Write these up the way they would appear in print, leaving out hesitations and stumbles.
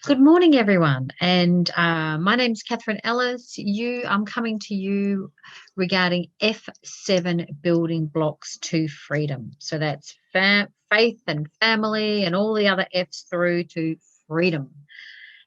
Good morning, everyone. And my name's Catherine Ellis. I'm coming to you regarding F7 building blocks to freedom. So that's faith and family and all the other F's through to freedom.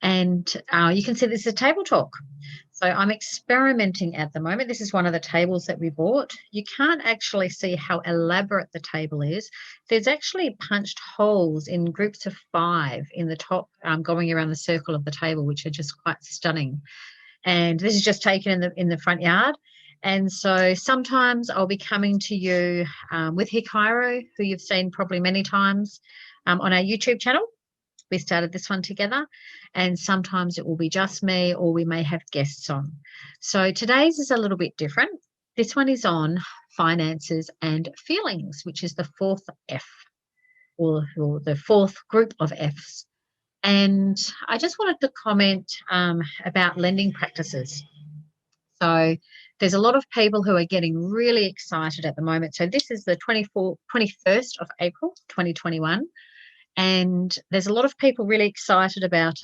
And you can see this is a table talk. So I'm experimenting at the moment. This is one of the tables that we bought. You can't actually see how elaborate the table is. There's actually punched holes in groups of 5 in the top, going around the circle of the table, which are just quite stunning. And this is just taken in the front yard. And so sometimes I'll be coming to you with Hikairo, who you've seen probably many times on our YouTube channel. We started this one together, and sometimes it will be just me, or we may have guests on. So today's is a little bit different. This one is on finances and feelings, which is the fourth F, or the fourth group of Fs. And I just wanted to comment about lending practices. So there's a lot of people who are getting really excited at the moment. So this is the 21st of April, 2021. And there's a lot of people really excited about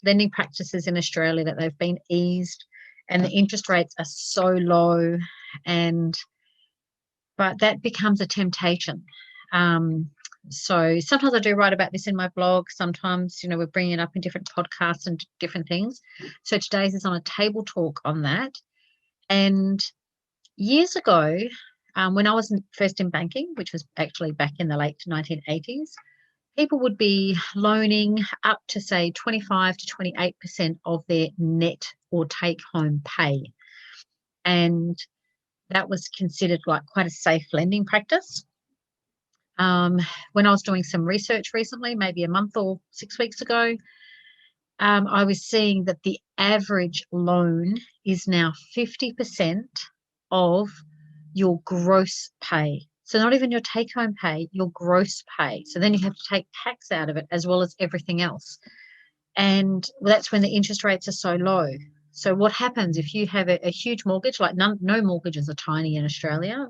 lending practices in Australia, that they've been eased and the interest rates are so low. But that becomes a temptation. So sometimes I do write about this in my blog. Sometimes, we're bringing it up in different podcasts and different things. So today's is on a table talk on that. And years ago, when I was first in banking, which was actually back in the late 1980s, people would be loaning up to, say, 25 to 28% of their net or take-home pay. And that was considered like quite a safe lending practice. When I was doing some research recently, maybe a month or 6 weeks ago, I was seeing that the average loan is now 50% of your gross pay. So not even your take-home pay, your gross pay. So then you have to take tax out of it as well as everything else. And that's when the interest rates are so low. So what happens if you have a huge mortgage, like no mortgages are tiny in Australia.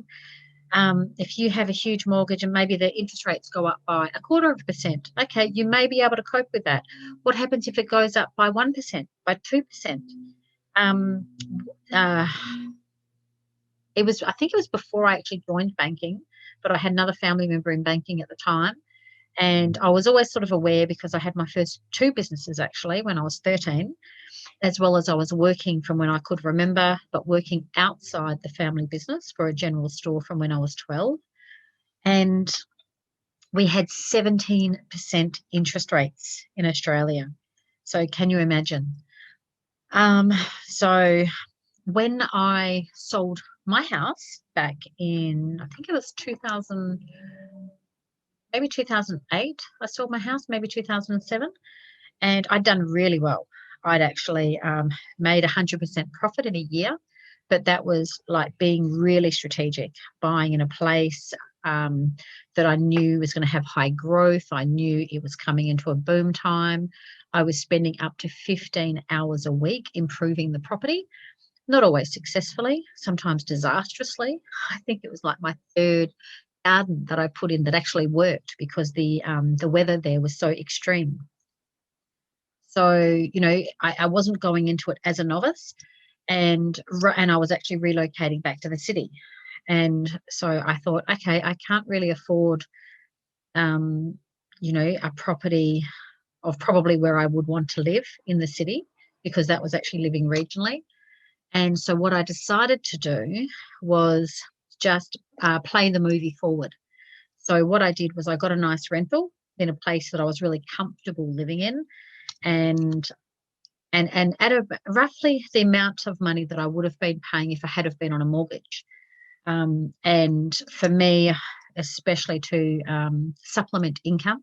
If you have a huge mortgage and maybe the interest rates go up by 0.25%, okay, you may be able to cope with that. What happens if it goes up by 1%, by 2%? Um, uh, I think it was before I actually joined banking, but I had another family member in banking at the time. And I was always sort of aware, because I had my first 2 businesses actually when I was 13, as well as I was working from when I could remember, but working outside the family business for a general store from when I was 12. And we had 17% interest rates in Australia. So can you imagine? Um, so when I sold my house back in, I think it was 2000, maybe 2008, I sold my house, maybe 2007, and I'd done really well. I'd actually made 100% profit in a year, but that was like being really strategic, buying in a place that I knew was going to have high growth. I knew it was coming into a boom time. I was spending up to 15 hours a week improving the property, not always successfully, sometimes disastrously. I think it was like my third garden that I put in that actually worked, because the weather there was so extreme. So, I wasn't going into it as a novice, and I was actually relocating back to the city. And so I thought, okay, I can't really afford, a property of probably where I would want to live in the city, because that was actually living regionally. And so what I decided to do was just play the movie forward. So what I did was I got a nice rental in a place that I was really comfortable living in, and at roughly the amount of money that I would have been paying if I had have been on a mortgage. And for me, especially to supplement income,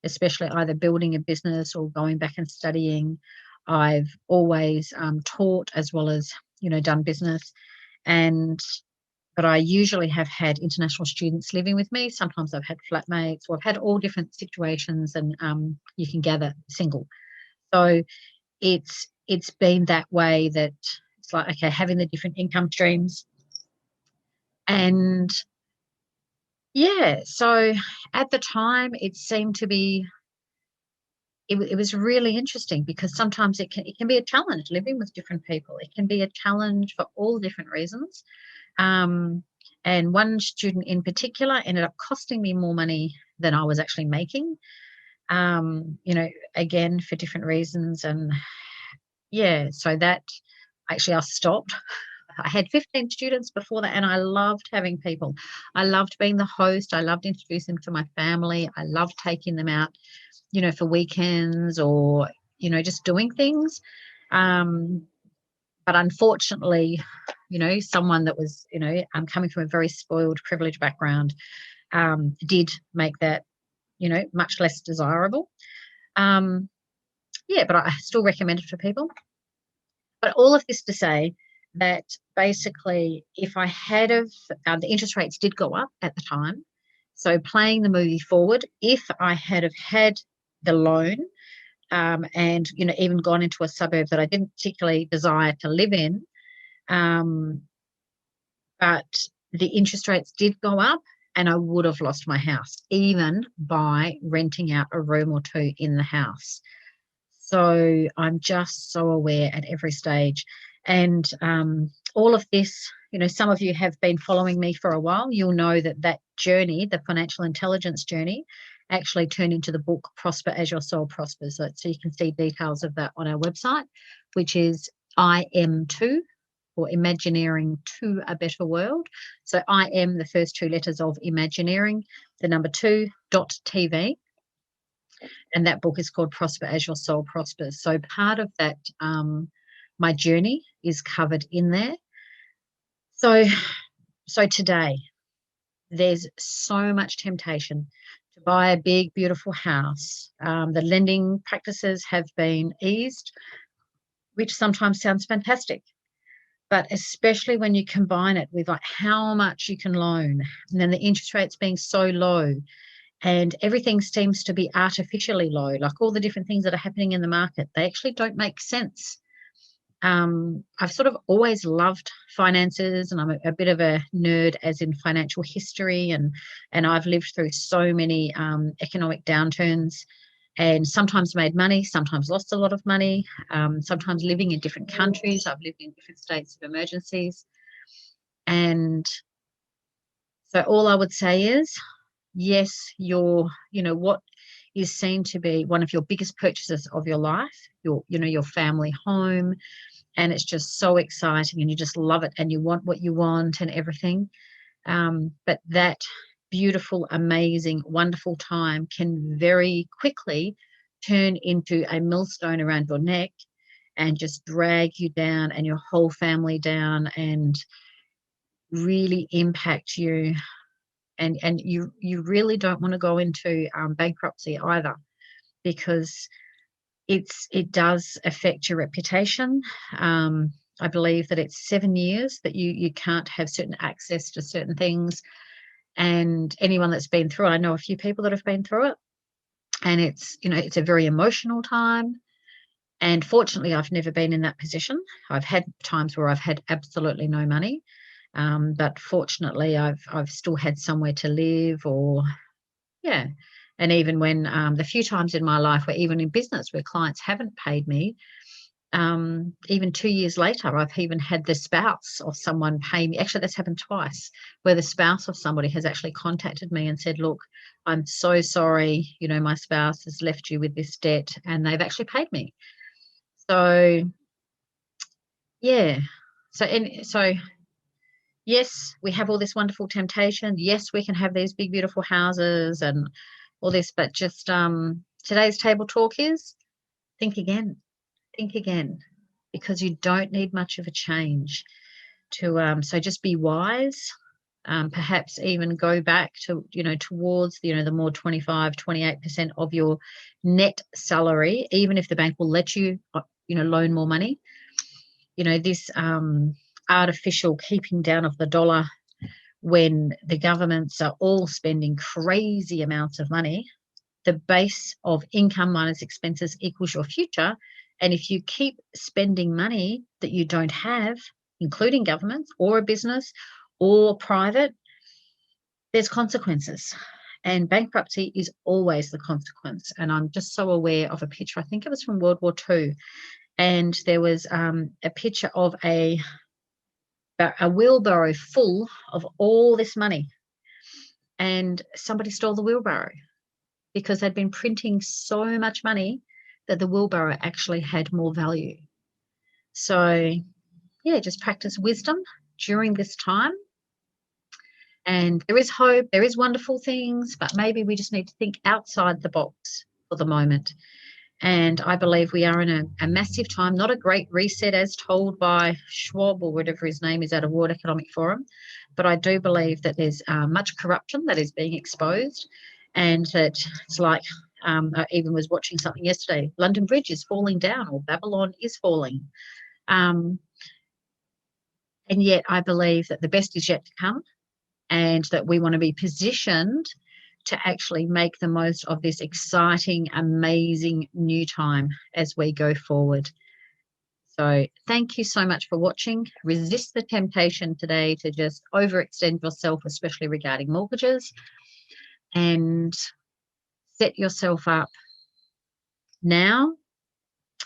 especially either building a business or going back and studying, I've always taught as well as done business. But I usually have had international students living with me. Sometimes I've had flatmates, or I've had all different situations, and you can gather single. So it's been that way, that it's like, okay, having the different income streams. And yeah, so at the time it seemed to be it was really interesting, because sometimes it can be a challenge living with different people. It can be a challenge for all different reasons. And one student in particular ended up costing me more money than I was actually making, again, for different reasons. And yeah, so that actually I stopped. I had 15 students before that, and I loved having people. I loved being the host. I loved introducing them to my family. I loved taking them out, for weekends, or, just doing things. But unfortunately, someone that was, I'm coming from a very spoiled, privileged background, did make that, much less desirable. But I still recommend it for people. But all of this to say that basically, if I had the interest rates did go up at the time. So playing the movie forward, if I had had the loan, and, even gone into a suburb that I didn't particularly desire to live in, but the interest rates did go up, and I would have lost my house, even by renting out a room or two in the house. So I'm just so aware at every stage. And all of this, some of you have been following me for a while. You'll know that journey, the financial intelligence journey, actually turned into the book Prosper as Your Soul Prospers. So you can see details of that on our website, which is IM2, or Imagineering to a Better World. So I am the first two letters of Imagineering, the number 2.tv. And that book is called Prosper as Your Soul Prospers. So part of that, my journey is covered in there. So today, there's so much temptation to buy a big, beautiful house. The lending practices have been eased, which sometimes sounds fantastic. But especially when you combine it with, like, how much you can loan, and then the interest rates being so low, and everything seems to be artificially low, like all the different things that are happening in the market, they actually don't make sense. I've sort of always loved finances, and I'm a bit of a nerd as in financial history, and I've lived through so many economic downturns, and sometimes made money, sometimes lost a lot of money, sometimes living in different countries. I've lived in different states of emergencies. And so all I would say is, yes, what is seen to be one of your biggest purchases of your life, your family home, and it's just so exciting, and you just love it, and you want what you want and everything. But that beautiful, amazing, wonderful time can very quickly turn into a millstone around your neck and just drag you down and your whole family down, and really impact you. And you really don't want to go into bankruptcy either, because it does affect your reputation. I believe that it's 7 years that you can't have certain access to certain things. And anyone that's been through it, I know a few people that have been through it, and it's a very emotional time. And fortunately, I've never been in that position. I've had times where I've had absolutely no money, but fortunately, I've still had somewhere to live, or yeah. And even when the few times in my life where, even in business, where clients haven't paid me, even 2 years later, I've even had the spouse of someone pay me. Actually, that's happened twice, where the spouse of somebody has actually contacted me and said, look, I'm so sorry, my spouse has left you with this debt, and they've actually paid me. So yeah. So yes, we have all this wonderful temptation. Yes, we can have these big, beautiful houses and all this, but just today's table talk is think again, because you don't need much of a change to. So just be wise. Perhaps even go back to, towards the more 25-28% of your net salary, even if the bank will let you, loan more money. This artificial keeping down of the dollar, when the governments are all spending crazy amounts of money. The base of income minus expenses equals your future. And if you keep spending money that you don't have, including governments or a business or private, there's consequences. And bankruptcy is always the consequence. And I'm just so aware of a picture, I think it was from World War II, and there was a picture of a wheelbarrow full of all this money, and somebody stole the wheelbarrow because they'd been printing so much money that the wheelbarrow actually had more value. So, yeah, just practice wisdom during this time. And there is hope, there is wonderful things, but maybe we just need to think outside the box for the moment. And I believe we are in a massive time, not a great reset as told by Schwab or whatever his name is at a World Economic Forum, but I do believe that there's much corruption that is being exposed, and that it's like, I even was watching something yesterday, London Bridge is falling down, or Babylon is falling. And yet I believe that the best is yet to come, and that we want to be positioned to actually make the most of this exciting, amazing new time as we go forward. So thank you so much for watching. Resist the temptation today to just overextend yourself, especially regarding mortgages, and set yourself up now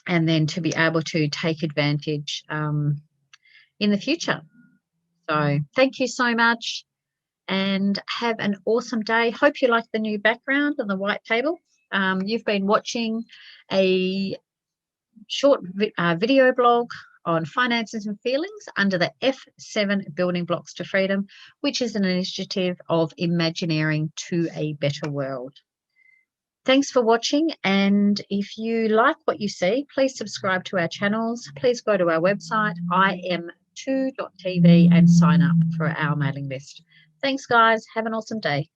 and then to be able to take advantage in the future. So thank you so much, and have an awesome day. Hope you like the new background and the white table. You've been watching a short video blog on finances and feelings under the F7 Building Blocks to Freedom, which is an initiative of Imagineering to a Better World. Thanks for watching, and if you like what you see, please subscribe to our channels. Please go to our website, im2.tv, and sign up for our mailing list. Thanks, guys. Have an awesome day.